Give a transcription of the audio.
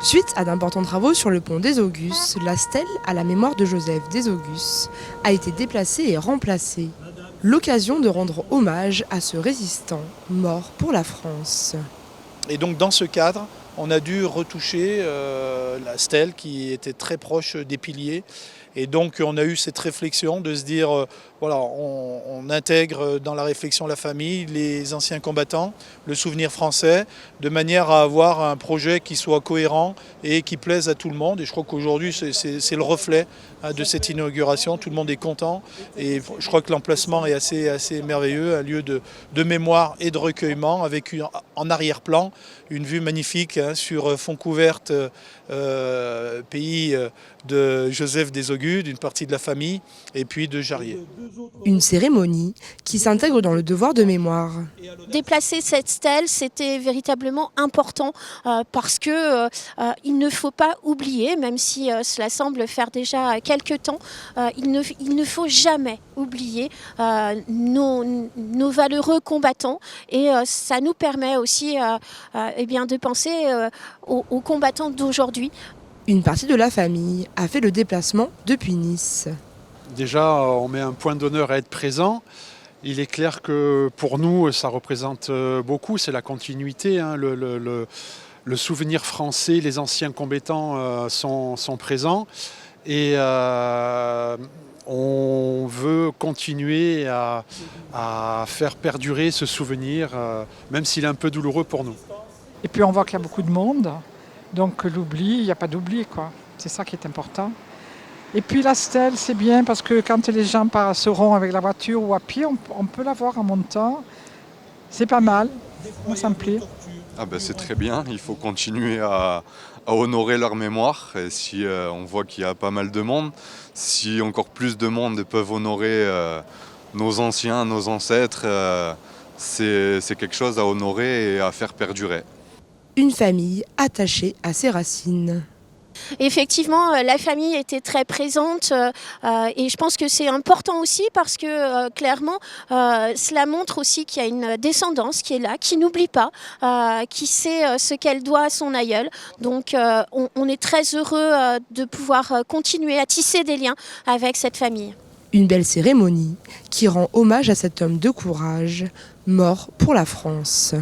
Suite à d'importants travaux sur le pont des Augusts, la stèle à la mémoire de Joseph des Augustes a été déplacée et remplacée. L'occasion de rendre hommage à ce résistant mort pour la France. Et donc dans ce cadre, on a dû retoucher la stèle qui était très proche des piliers. Et donc on a eu cette réflexion de se dire, voilà, on intègre dans la réflexion la famille, les anciens combattants, le souvenir français, de manière à avoir un projet qui soit cohérent et qui plaise à tout le monde. Et je crois qu'aujourd'hui c'est le reflet de cette inauguration, tout le monde est content. Et je crois que l'emplacement est assez merveilleux, un lieu de mémoire et de recueillement, avec en arrière-plan une vue magnifique sur fond couverte, pays de Joseph des Augustes, d'une partie de la famille, et puis de Jarrier. Une cérémonie qui s'intègre dans le devoir de mémoire. Déplacer cette stèle, c'était véritablement important parce que il ne faut pas oublier, même si cela semble faire déjà quelques temps, il ne faut jamais oublier nos valeureux combattants, et ça nous permet aussi de penser aux combattants d'aujourd'hui. Une partie de la famille a fait le déplacement depuis Nice. Déjà, on met un point d'honneur à être présent. Il est clair que pour nous, ça représente beaucoup, c'est la continuité. Le souvenir français, les anciens combattants sont présents. Et on veut continuer à faire perdurer ce souvenir, même s'il est un peu douloureux pour nous. Et puis on voit qu'il y a beaucoup de monde, donc l'oubli, il n'y a pas d'oubli, quoi. C'est ça qui est important. Et puis la stèle, c'est bien parce que quand les gens passeront avec la voiture ou à pied, on peut la voir en montant. C'est pas mal, moi ça me plaît. C'est très bien, il faut continuer à honorer leur mémoire. Et si on voit qu'il y a pas mal de monde, si encore plus de monde peuvent honorer nos anciens, nos ancêtres, c'est quelque chose à honorer et à faire perdurer. Une famille attachée à ses racines. Effectivement, la famille était très présente et je pense que c'est important aussi parce que clairement, cela montre aussi qu'il y a une descendance qui est là, qui n'oublie pas, qui sait ce qu'elle doit à son aïeul. Donc on est très heureux de pouvoir continuer à tisser des liens avec cette famille. Une belle cérémonie qui rend hommage à cet homme de courage, mort pour la France.